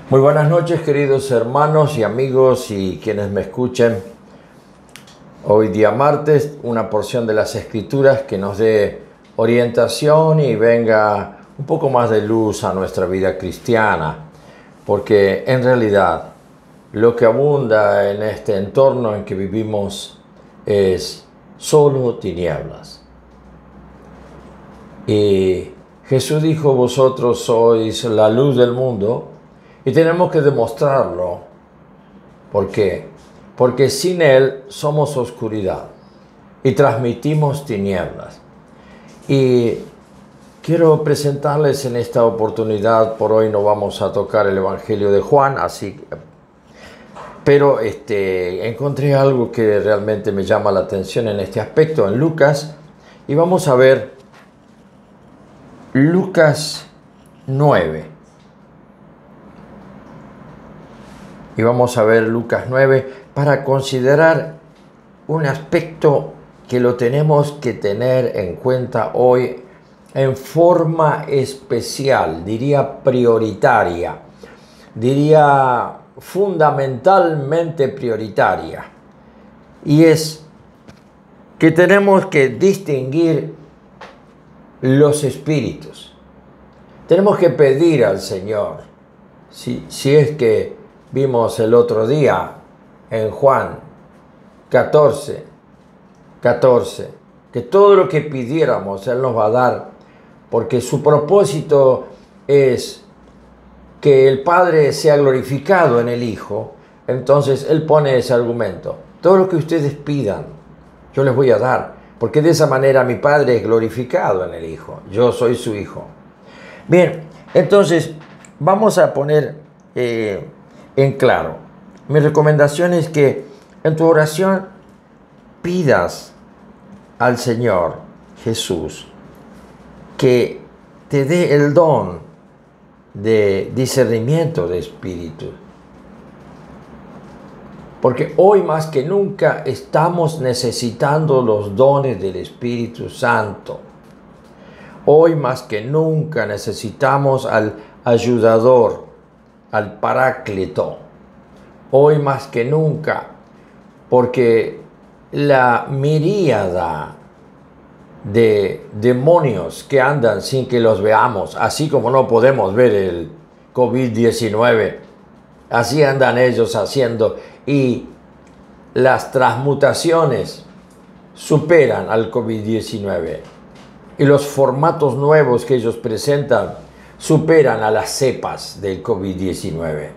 Muy buenas noches, queridos hermanos y amigos y quienes me escuchen. Hoy día martes, una porción de las Escrituras que nos dé orientación y venga un poco más de luz a nuestra vida cristiana, porque en realidad lo que abunda en este entorno en que vivimos es solo tinieblas. Y Jesús dijo: vosotros sois la luz del mundo. Y tenemos que demostrarlo. ¿Por qué? Porque sin Él somos oscuridad y transmitimos tinieblas. Y quiero presentarles en esta oportunidad, por hoy no vamos a tocar el Evangelio de Juan, pero encontré algo que realmente me llama la atención en este aspecto, en Lucas, y vamos a ver Lucas 9. Y vamos a ver Lucas 9 para considerar un aspecto que lo tenemos que tener en cuenta hoy en forma especial, diría prioritaria, diría fundamentalmente prioritaria. Y es que tenemos que distinguir los espíritus. Tenemos que pedir al Señor, si es que vimos el otro día en Juan 14, que todo lo que pidiéramos Él nos va a dar, porque su propósito es que el Padre sea glorificado en el Hijo. Entonces Él pone ese argumento: todo lo que ustedes pidan, yo les voy a dar, porque de esa manera mi Padre es glorificado en el Hijo. Yo soy su Hijo. Bien, entonces vamos a poner en claro. Mi recomendación es que en tu oración pidas al Señor Jesús que te dé el don de discernimiento de espíritu. Porque hoy más que nunca estamos necesitando los dones del Espíritu Santo. Hoy más que nunca necesitamos al ayudador, al Paráclito, hoy más que nunca, porque la miríada de demonios que andan sin que los veamos, así como no podemos ver el COVID-19, así andan ellos haciendo, y las transmutaciones superan al COVID-19, y los formatos nuevos que ellos presentan superan a las cepas del COVID-19.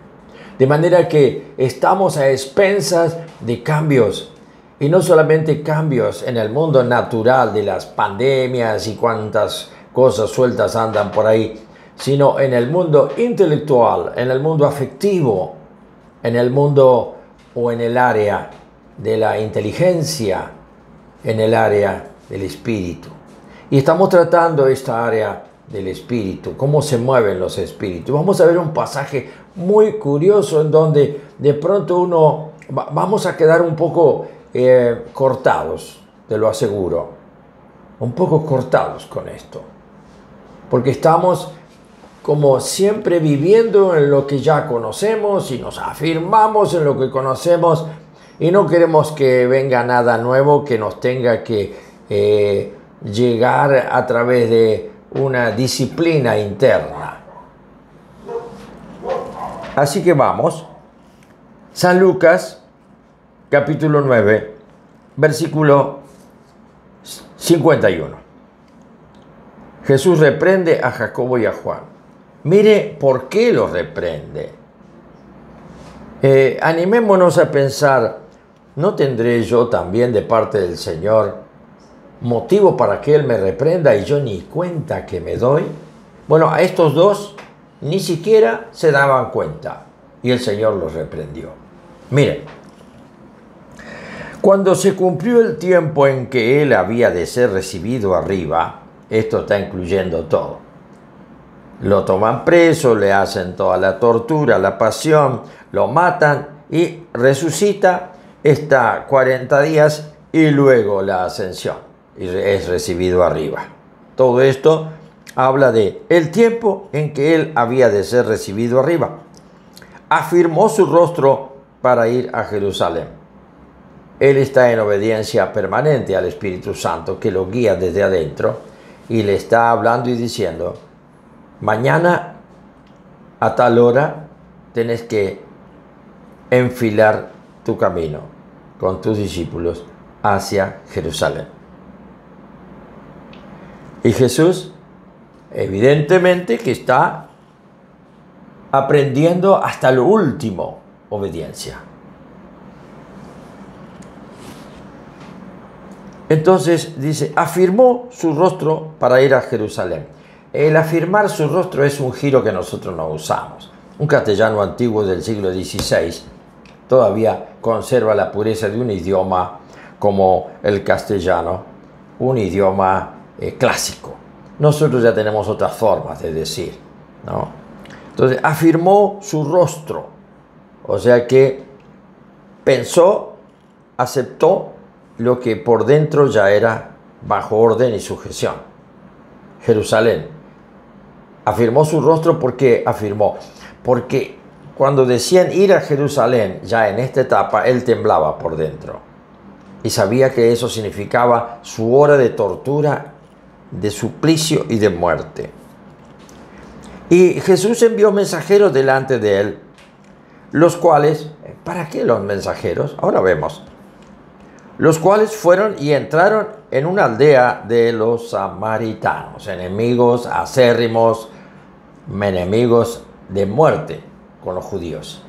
De manera que estamos a expensas de cambios, y no solamente cambios en el mundo natural de las pandemias y cuantas cosas sueltas andan por ahí, sino en el mundo intelectual, en el mundo afectivo, en el mundo o en el área de la inteligencia, en el área del espíritu. Y estamos tratando esta área del espíritu, cómo se mueven los espíritus. Vamos a ver un pasaje muy curioso en donde de pronto vamos a quedar un poco cortados, te lo aseguro, un poco cortados con esto, porque estamos como siempre viviendo en lo que ya conocemos y nos afirmamos en lo que conocemos, y no queremos que venga nada nuevo que nos tenga que llegar a través de una disciplina interna. Así que vamos. San Lucas, capítulo 9, versículo 51. Jesús reprende a Jacobo y a Juan. Mire por qué los reprende. Animémonos a pensar: ¿no tendré yo también de parte del Señor motivo para que Él me reprenda y yo ni cuenta que me doy? Bueno, a estos dos ni siquiera se daban cuenta y el Señor los reprendió. Miren, cuando se cumplió el tiempo en que Él había de ser recibido arriba, esto está incluyendo todo. Lo toman preso, le hacen toda la tortura, la pasión, lo matan y resucita, está 40 días y luego la ascensión. Y es recibido arriba. Todo esto habla de el tiempo en que Él había de ser recibido arriba. afirmó su rostro para ir a Jerusalén. Él está en obediencia permanente al Espíritu Santo que lo guía desde adentro y le está hablando y diciendo, mañana a tal hora tenés que enfilar tu camino con tus discípulos hacia Jerusalén. Y Jesús, evidentemente que está aprendiendo hasta lo último obediencia. Entonces dice, afirmó su rostro para ir a Jerusalén. El afirmar su rostro es un giro que nosotros no usamos. Un castellano antiguo del siglo XVI todavía conserva la pureza de un idioma como el castellano, un idioma clásico. Nosotros ya tenemos otras formas de decir, ¿no? Entonces, afirmó su rostro, o sea que pensó, aceptó lo que por dentro ya era bajo orden y sujeción. Jerusalén. Afirmó su rostro porque afirmó, porque cuando decían ir a Jerusalén, ya en esta etapa, él temblaba por dentro. Y sabía que eso significaba su hora de tortura, de suplicio y de muerte. Y Jesús envió mensajeros delante de él, los cuales, ¿para qué los mensajeros? Ahora vemos. Los cuales fueron y entraron en una aldea de los samaritanos, enemigos acérrimos, enemigos de muerte con los judíos,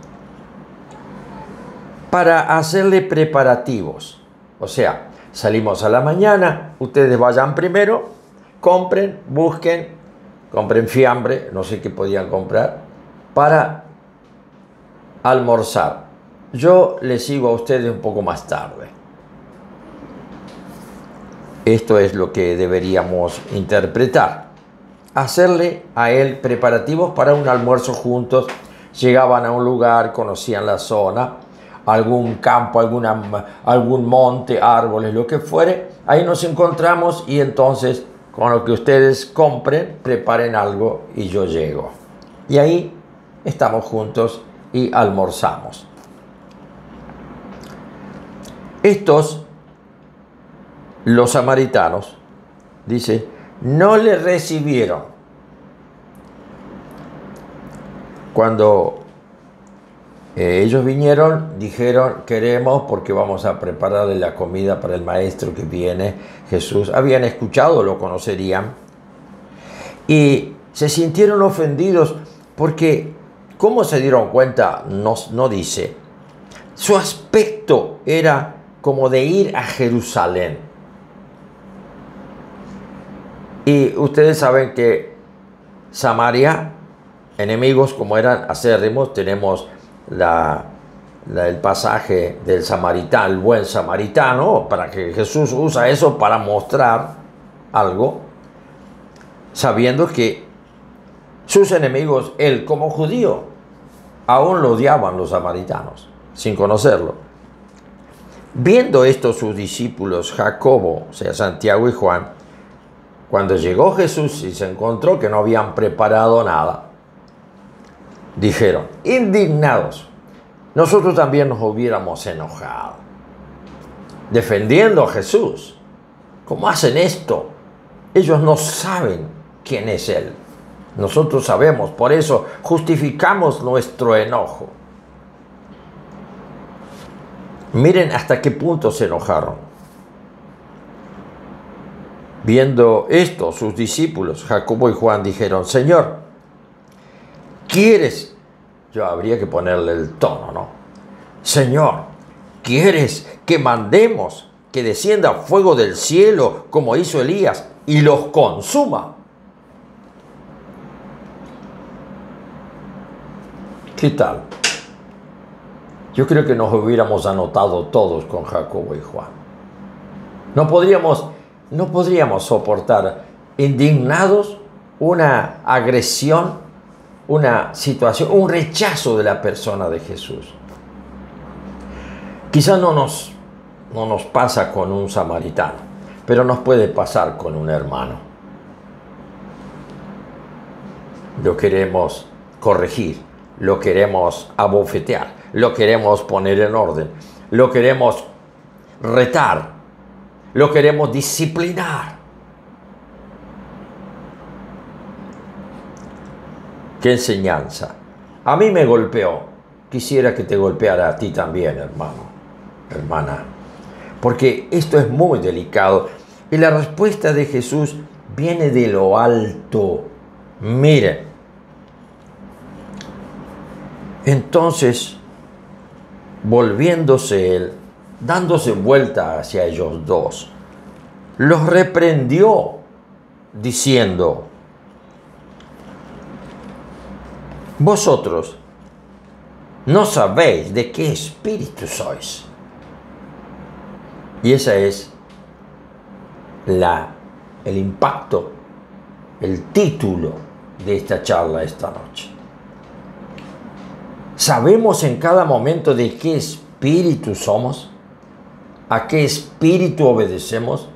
para hacerle preparativos. O sea, salimos a la mañana, ustedes vayan primero, compren, busquen, compren fiambre, no sé qué podían comprar, para almorzar. Yo les sigo a ustedes un poco más tarde. Esto es lo que deberíamos interpretar. Hacerle a él preparativos para un almuerzo juntos. Llegaban a un lugar, conocían la zona, algún campo, algún monte, árboles, lo que fuere. Ahí nos encontramos y entonces con lo que ustedes compren, preparen algo y yo llego. Y ahí estamos juntos y almorzamos. Los samaritanos, dice, no le recibieron. Cuando ellos vinieron, dijeron, queremos porque vamos a prepararle la comida para el maestro que viene, Jesús. Habían escuchado, lo conocerían. Y se sintieron ofendidos porque, ¿cómo se dieron cuenta? No dice. Su aspecto era como de ir a Jerusalén. Y ustedes saben que Samaria, enemigos como eran acérrimos, tenemos el pasaje del samaritano, el buen samaritano, para que Jesús usa eso para mostrar algo, sabiendo que sus enemigos, él como judío, aún lo odiaban los samaritanos, sin conocerlo. Viendo esto sus discípulos, Jacobo, o sea, Santiago y Juan, cuando llegó Jesús y se encontró que no habían preparado nada, dijeron, indignados, nosotros también nos hubiéramos enojado, defendiendo a Jesús. ¿Cómo hacen esto? Ellos no saben quién es Él. Nosotros sabemos, por eso justificamos nuestro enojo. Miren hasta qué punto se enojaron. Viendo esto, sus discípulos, Jacobo y Juan, dijeron, Señor, ¿quieres? Yo habría que ponerle el tono, ¿no? Señor, ¿quieres que mandemos que descienda fuego del cielo como hizo Elías y los consuma? ¿Qué tal? Yo creo que nos hubiéramos anotado todos con Jacobo y Juan. No podríamos soportar indignados una agresión, una situación, un rechazo de la persona de Jesús. Quizás no nos pasa con un samaritano, pero nos puede pasar con un hermano. Lo queremos corregir, lo queremos abofetear, lo queremos poner en orden, lo queremos retar, lo queremos disciplinar. ¡Qué enseñanza! A mí me golpeó. Quisiera que te golpeara a ti también, hermano, hermana. Porque esto es muy delicado. Y la respuesta de Jesús viene de lo alto. Miren. Entonces, volviéndose él, dándose vuelta hacia ellos dos, los reprendió, diciendo: vosotros no sabéis de qué espíritu sois. Y ese es el impacto, el título de esta charla esta noche. ¿Sabemos en cada momento de qué espíritu somos? ¿A qué espíritu obedecemos?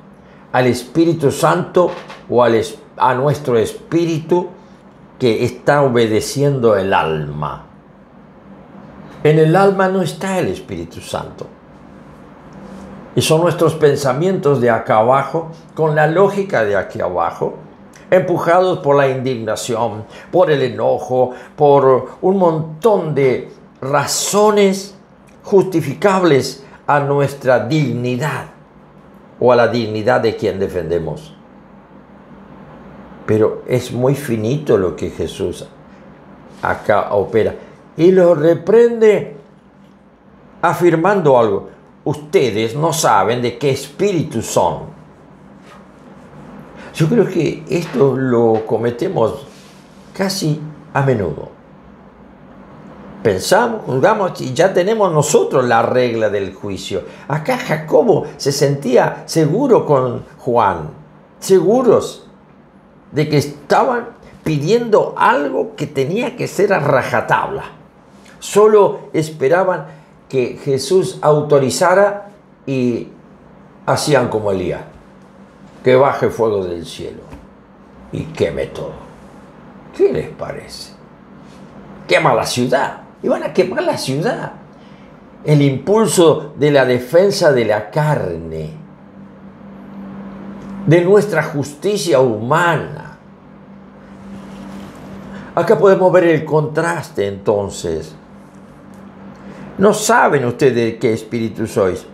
¿Al Espíritu Santo o a nuestro espíritu que está obedeciendo el alma? En el alma no está el Espíritu Santo. Y son nuestros pensamientos de acá abajo, con la lógica de aquí abajo, empujados por la indignación, por el enojo, por un montón de razones justificables a nuestra dignidad o a la dignidad de quien defendemos. Pero es muy finito lo que Jesús acá opera. Y lo reprende afirmando algo. Ustedes no saben de qué espíritu son. Yo creo que esto lo cometemos casi a menudo. Pensamos, juzgamos y ya tenemos nosotros la regla del juicio. Acá Jacobo se sentía seguro con Juan, seguros de que estaban pidiendo algo que tenía que ser a rajatabla. Solo esperaban que Jesús autorizara y hacían como Elías, que baje fuego del cielo y queme todo. ¿Qué les parece? Quema la ciudad. Iban a quemar la ciudad. El impulso de la defensa de la carne, de nuestra justicia humana. Acá podemos ver el contraste entonces. No saben ustedes de qué espíritu sois.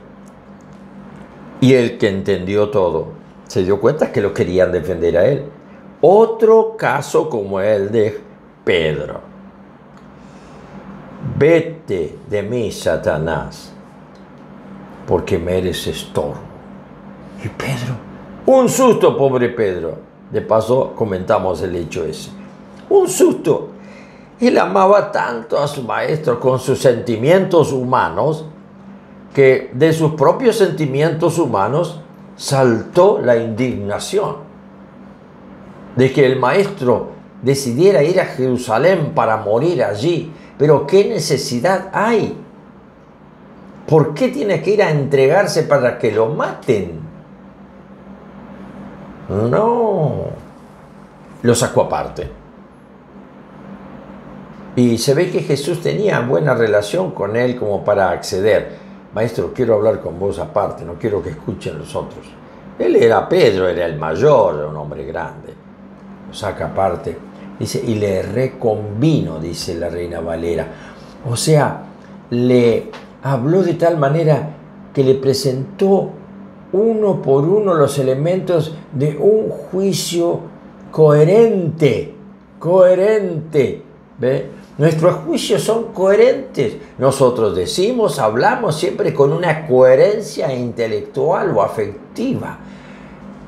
Y el que entendió todo se dio cuenta que lo querían defender a él. Otro caso como el de Pedro. Vete de mí, Satanás, porque me eres estorbo. Y Pedro, un susto, pobre Pedro. De paso comentamos el hecho ese. Un susto. Él amaba tanto a su maestro con sus sentimientos humanos, que de sus propios sentimientos humanos saltó la indignación de que el maestro decidiera ir a Jerusalén para morir allí. Pero ¿qué necesidad hay? ¿Por qué tiene que ir a entregarse para que lo maten? No. Lo sacó aparte. Y se ve que Jesús tenía buena relación con él como para acceder. Maestro, quiero hablar con vos aparte, no quiero que escuchen los otros. Él era Pedro, era el mayor, era un hombre grande. Lo saca aparte. Dice, y le reconvino, dice la Reina Valera. O sea, le habló de tal manera que le presentó uno por uno los elementos de un juicio coherente. Coherente. ¿Ve? Nuestros juicios son coherentes. Nosotros decimos, hablamos siempre con una coherencia intelectual o afectiva.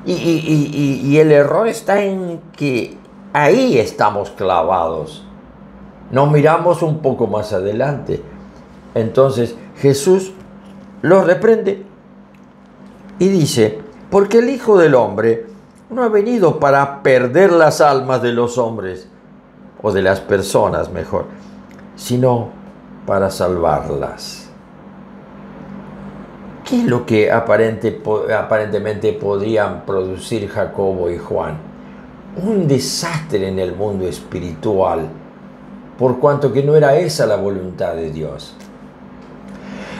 Y el error está en que ahí estamos clavados. Nos miramos un poco más adelante. Entonces Jesús los reprende y dice, porque el Hijo del Hombre no ha venido para perder las almas de los hombres, o de las personas mejor, sino para salvarlas. ¿Qué es lo que aparentemente podían producir Jacobo y Juan? Un desastre en el mundo espiritual. por cuanto que no era esa la voluntad de Dios.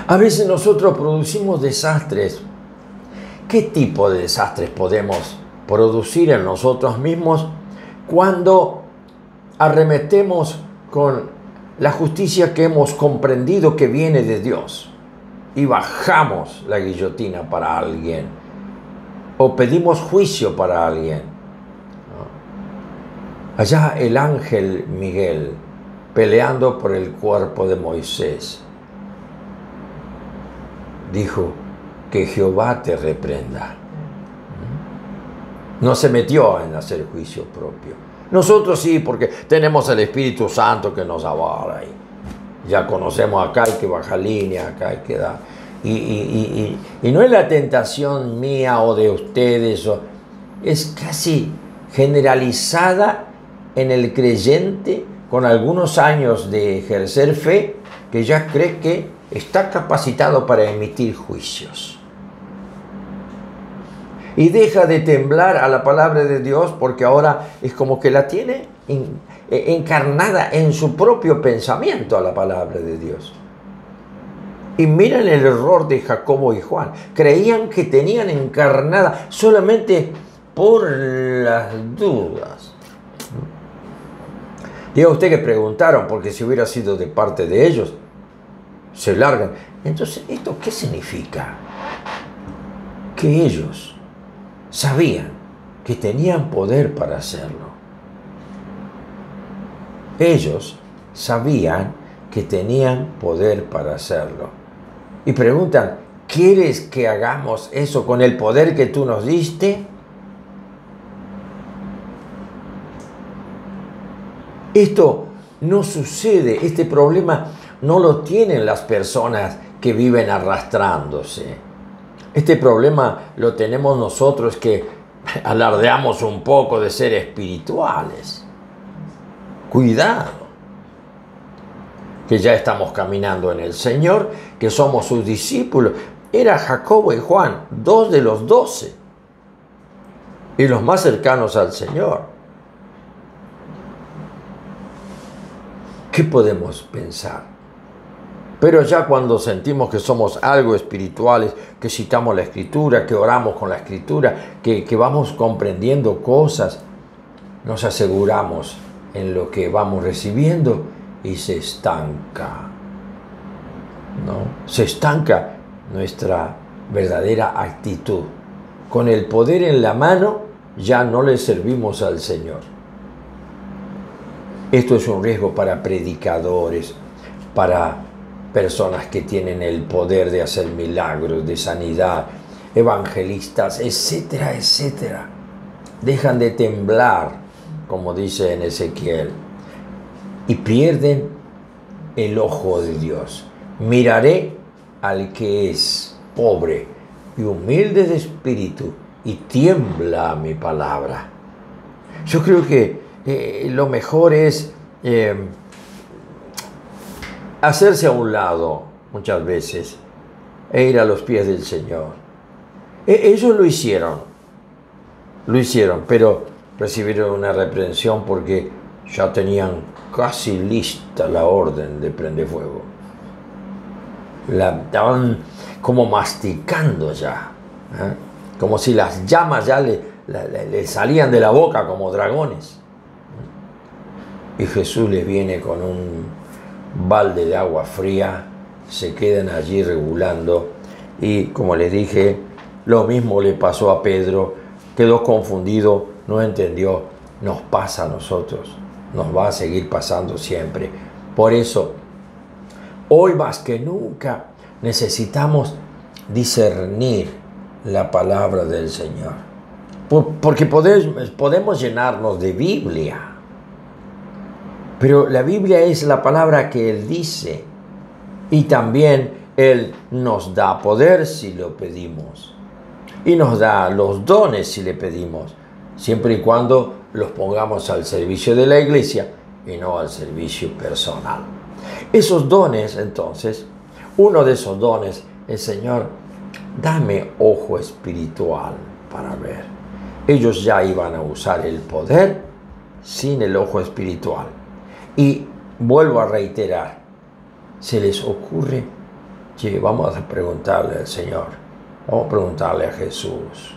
A veces nosotros producimos desastres. ¿Qué tipo de desastres podemos producir en nosotros mismos cuando arremetemos con la justicia que hemos comprendido que viene de Dios y bajamos la guillotina para alguien o pedimos juicio para alguien? Allá el ángel Miguel peleando por el cuerpo de Moisés dijo: que Jehová te reprenda. No se metió en hacer juicio propio. Nosotros sí, porque tenemos el Espíritu Santo que nos avala y ya conocemos acá hay que bajar línea, acá hay que dar. Y no es la tentación mía o de ustedes, es casi generalizada en el creyente con algunos años de ejercer fe, que ya cree que está capacitado para emitir juicios. Y deja de temblar a la palabra de Dios porque ahora es como que la tiene encarnada en su propio pensamiento a la palabra de Dios. Y miren el error de Jacobo y Juan. Creían que tenían encarnada solamente por las dudas. Diga usted que preguntaron, porque si hubiera sido de parte de ellos, se largan. Entonces, ¿esto qué significa? Que ellos sabían que tenían poder para hacerlo. Ellos sabían que tenían poder para hacerlo. Y preguntan: ¿quieres que hagamos eso con el poder que tú nos diste? Esto no sucede, este problema no lo tienen las personas que viven arrastrándose. Este problema lo tenemos nosotros que alardeamos un poco de ser espirituales. Cuidado, que ya estamos caminando en el Señor, que somos sus discípulos. Era Jacobo y Juan, 2 de los 12, y los más cercanos al Señor. ¿Qué podemos pensar? Pero ya cuando sentimos que somos algo espirituales, que citamos la Escritura, que oramos con la Escritura, que vamos comprendiendo cosas, nos aseguramos en lo que vamos recibiendo y se estanca, ¿no? Se estanca nuestra verdadera actitud. Con el poder en la mano ya no le servimos al Señor. Esto es un riesgo para predicadores, para personas que tienen el poder de hacer milagros, de sanidad, evangelistas, etcétera, etcétera. Dejan de temblar, como dice en Ezequiel, y pierden el ojo de Dios. Miraré al que es pobre y humilde de espíritu y tiembla a mi palabra. Yo creo que lo mejor es hacerse a un lado muchas veces e ir a los pies del Señor. Ellos lo hicieron, pero recibieron una reprensión porque ya tenían casi lista la orden de prender fuego. La estaban como masticando ya, como si las llamas ya le salían de la boca como dragones. Y Jesús les viene con un balde de agua fría, se quedan allí regulando, y como les dije, lo mismo le pasó a Pedro, quedó confundido, no entendió. Nos pasa a nosotros, nos va a seguir pasando siempre. Por eso, hoy más que nunca necesitamos discernir la palabra del Señor, porque podemos llenarnos de Biblia, pero la Biblia es la palabra que Él dice, y también Él nos da poder si lo pedimos, y nos da los dones si le pedimos, siempre y cuando los pongamos al servicio de la iglesia y no al servicio personal. Esos dones, entonces, uno de esos dones es: Señor, dame ojo espiritual para ver. Ellos ya iban a usar el poder sin el ojo espiritual. Y vuelvo a reiterar, se les ocurre, che, vamos a preguntarle al Señor, vamos a preguntarle a Jesús,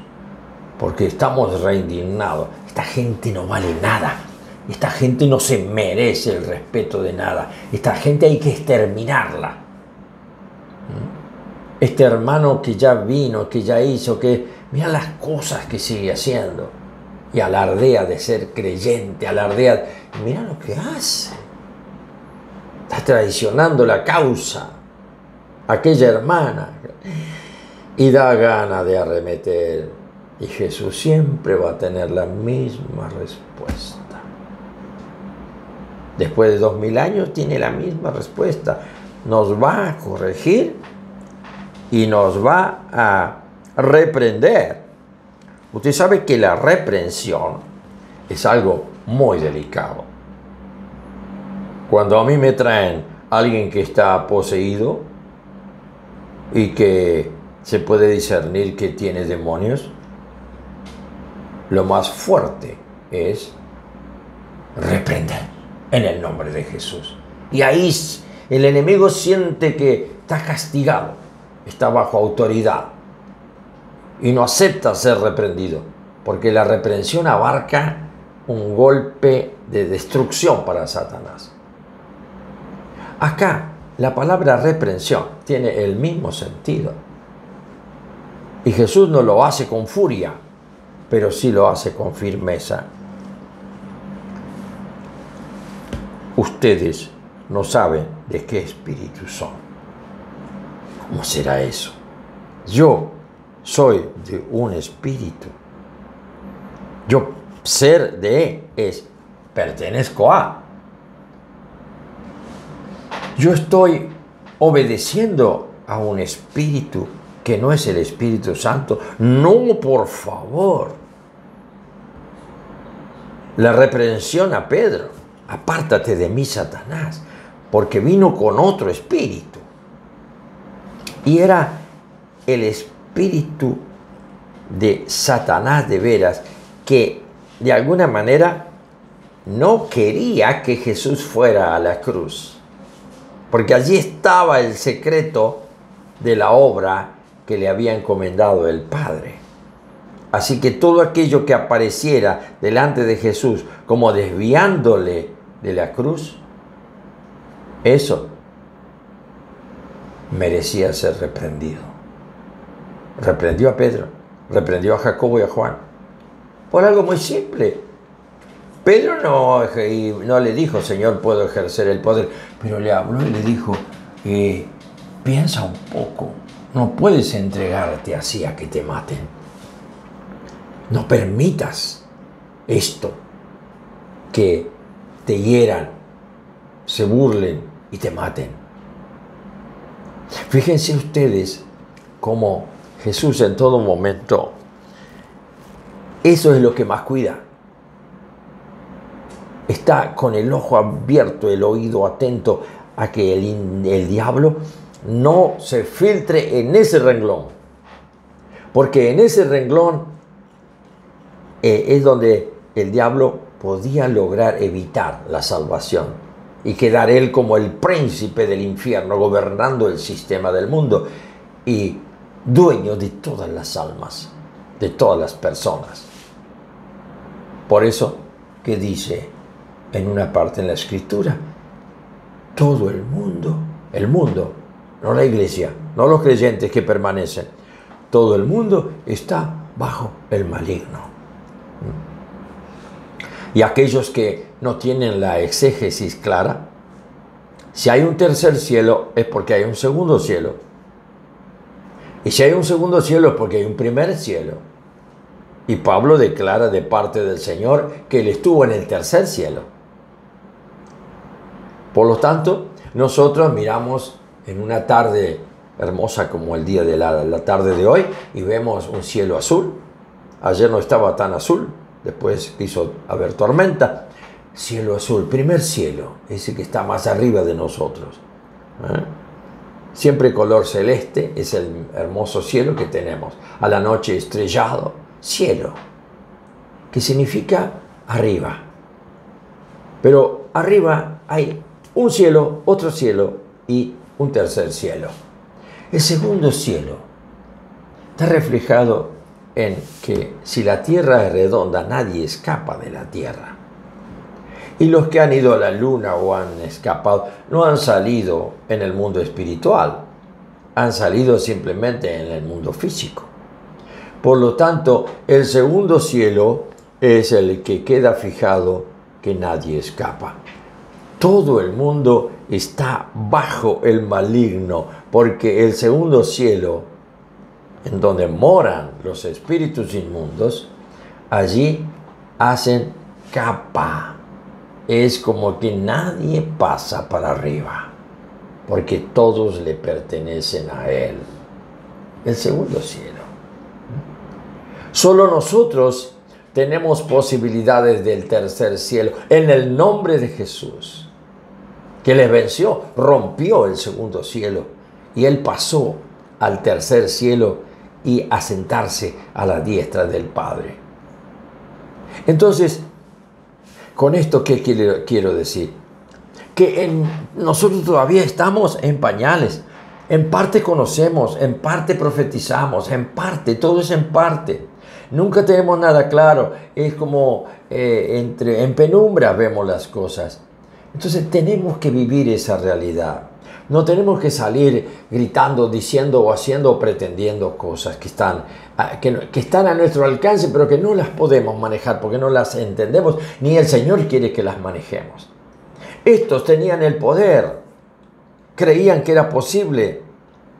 porque estamos reindignados. Esta gente no vale nada, esta gente no se merece el respeto de nada, esta gente hay que exterminarla. Este hermano que ya vino, que ya hizo, que mira las cosas que sigue haciendo, y alardea de ser creyente, alardea, mira lo que hace. Está traicionando la causa, aquella hermana, y da ganas de arremeter. Y Jesús siempre va a tener la misma respuesta. Después de 2000 años tiene la misma respuesta. Nos va a corregir y nos va a reprender. Usted sabe que la reprensión es algo muy delicado. Cuando a mí me traen a alguien que está poseído y que se puede discernir que tiene demonios, lo más fuerte es reprender en el nombre de Jesús. Y ahí el enemigo siente que está castigado, está bajo autoridad y no acepta ser reprendido, porque la reprensión abarca un golpe de destrucción para Satanás. Acá la palabra reprensión tiene el mismo sentido. Y Jesús no lo hace con furia, pero sí lo hace con firmeza. Ustedes no saben de qué espíritu son. ¿Cómo será eso? Yo soy de un espíritu. Yo ser de es pertenezco a. Yo estoy obedeciendo a un espíritu que no es el Espíritu Santo. No, por favor. La reprensión a Pedro: apártate de mí, Satanás, porque vino con otro espíritu. Y era el espíritu de Satanás de veras, que de alguna manera no quería que Jesús fuera a la cruz, porque allí estaba el secreto de la obra que le había encomendado el Padre. Así que todo aquello que apareciera delante de Jesús como desviándole de la cruz, eso merecía ser reprendido. Reprendió a Pedro, reprendió a Jacobo y a Juan, por algo muy simple. Pedro no le dijo: Señor, puedo ejercer el poder, pero le habló y le dijo: piensa un poco, no puedes entregarte así a que te maten. No permitas esto, que te hieran, se burlen y te maten. Fíjense ustedes cómo Jesús en todo momento, eso es lo que más cuida. Está con el ojo abierto, el oído atento a que el diablo no se filtre en ese renglón. Porque en ese renglón es donde el diablo podía lograr evitar la salvación y quedar él como el príncipe del infierno, gobernando el sistema del mundo y dueño de todas las almas, de todas las personas. Por eso que dice en una parte en la Escritura: todo el mundo, no la iglesia, no los creyentes que permanecen, todo el mundo está bajo el maligno. Y aquellos que no tienen la exégesis clara, si hay un tercer cielo es porque hay un segundo cielo. Y si hay un segundo cielo es porque hay un primer cielo. Y Pablo declara de parte del Señor que él estuvo en el tercer cielo. Por lo tanto, nosotros miramos en una tarde hermosa como el día de la tarde de hoy y vemos un cielo azul. Ayer no estaba tan azul, después quiso haber tormenta. Cielo azul, primer cielo, ese que está más arriba de nosotros. Siempre color celeste, es el hermoso cielo que tenemos. A la noche estrellado, cielo, que significa arriba. Pero arriba hay un cielo, otro cielo y un tercer cielo. El segundo cielo está reflejado en que si la tierra es redonda, nadie escapa de la tierra. Y los que han ido a la luna o han escapado no han salido en el mundo espiritual, han salido simplemente en el mundo físico. Por lo tanto, el segundo cielo es el que queda fijado que nadie escapa. Todo el mundo está bajo el maligno, porque el segundo cielo, en donde moran los espíritus inmundos, allí hacen capa. Es como que nadie pasa para arriba, porque todos le pertenecen a Él. El segundo cielo. Solo nosotros tenemos posibilidades del tercer cielo, en el nombre de Jesús, que les venció, rompió el segundo cielo, y Él pasó al tercer cielo y a sentarse a la diestra del Padre. Entonces, con esto, ¿qué quiero decir? Que nosotros todavía estamos en pañales. En parte conocemos, en parte profetizamos, en parte, todo es en parte. Nunca tenemos nada claro. Es como en penumbra vemos las cosas. Entonces tenemos que vivir esa realidad. No tenemos que salir gritando, diciendo o haciendo o pretendiendo cosas que están a nuestro alcance, pero que no las podemos manejar porque no las entendemos, ni el Señor quiere que las manejemos. Estos tenían el poder, creían que era posible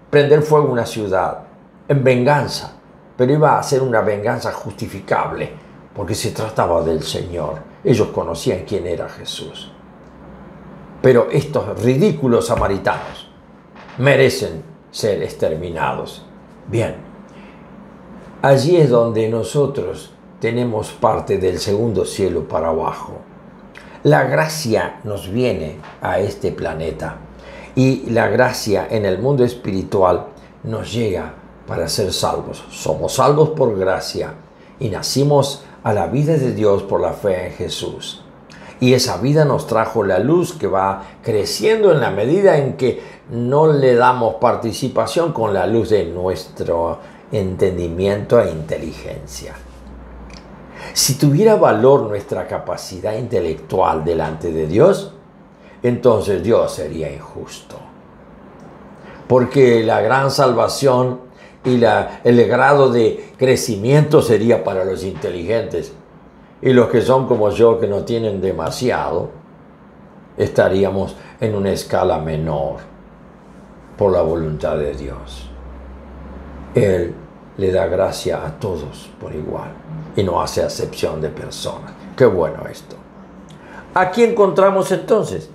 prender fuego a una ciudad en venganza, pero iba a ser una venganza justificable porque se trataba del Señor. Ellos conocían quién era Jesús. Pero estos ridículos samaritanos merecen ser exterminados. Bien, allí es donde nosotros tenemos parte del segundo cielo para abajo. La gracia nos viene a este planeta y la gracia en el mundo espiritual nos llega para ser salvos. Somos salvos por gracia y nacimos a la vida de Dios por la fe en Jesús. Y esa vida nos trajo la luz que va creciendo en la medida en que no le damos participación con la luz de nuestro entendimiento e inteligencia. Si tuviera valor nuestra capacidad intelectual delante de Dios, entonces Dios sería injusto. Porque la gran salvación y el grado de crecimiento sería para los inteligentes. Y los que son como yo, que no tienen demasiado, estaríamos en una escala menor por la voluntad de Dios. Él le da gracia a todos por igual y no hace acepción de personas. Qué bueno esto. Aquí encontramos entonces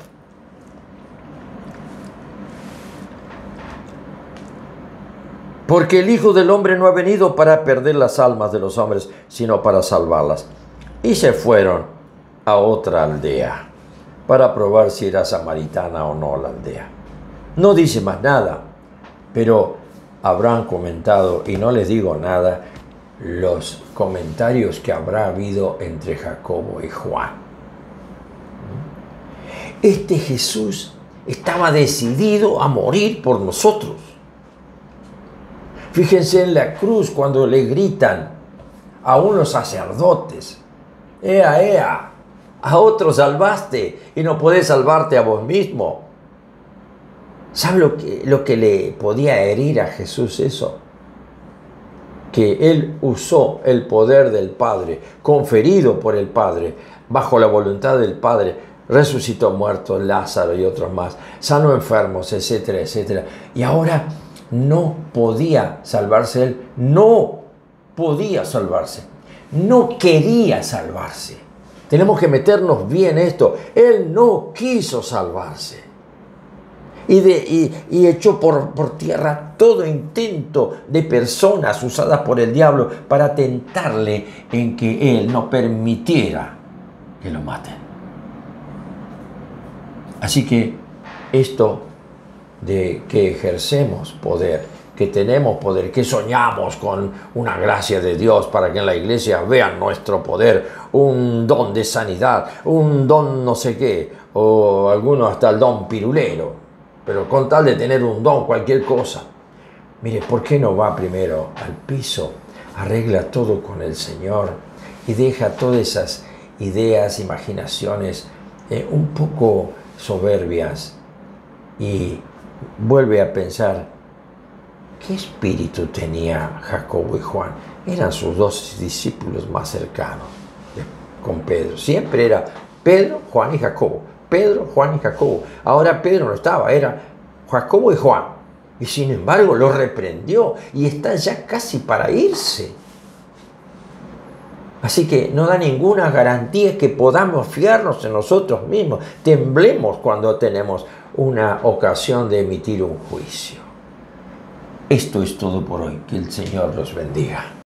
porque el Hijo del Hombre no ha venido para perder las almas de los hombres, sino para salvarlas. Y se fueron a otra aldea para probar si era samaritana o no la aldea. No dice más nada, pero habrán comentado, y no les digo nada, los comentarios que habrá habido entre Jacobo y Juan. Este Jesús estaba decidido a morir por nosotros. Fíjense en la cruz cuando le gritan a unos sacerdotes: ¡Ea, ea! A otros salvaste y no podés salvarte a vos mismo. ¿Sabe lo que le podía herir a Jesús eso? Que Él usó el poder del Padre, conferido por el Padre, bajo la voluntad del Padre. Resucitó muertos, Lázaro y otros más, sanó enfermos, etcétera, etcétera. Y ahora no podía salvarse Él, no podía salvarse. No quería salvarse. Tenemos que meternos bien esto. Él no quiso salvarse. Y echó por tierra todo intento de personas usadas por el diablo para tentarle en que Él no permitiera que lo maten. Así que esto de que ejercemos poder, que tenemos poder, que soñamos con una gracia de Dios para que en la iglesia vean nuestro poder, un don de sanidad, un don no sé qué, o algunos hasta el don pirulero, pero con tal de tener un don, cualquier cosa. Mire, ¿por qué no va primero al piso, arregla todo con el Señor y deja todas esas ideas, imaginaciones un poco soberbias y vuelve a pensar, ¿qué espíritu tenía Jacobo y Juan? Eran sus dos discípulos más cercanos con Pedro. Siempre era Pedro, Juan y Jacobo. Pedro, Juan y Jacobo. Ahora Pedro no estaba, era Jacobo y Juan. Y sin embargo lo reprendió y está ya casi para irse. Así que no da ninguna garantía que podamos fiarnos en nosotros mismos. Temblemos cuando tenemos una ocasión de emitir un juicio. Esto es todo por hoy. Que el Señor los bendiga.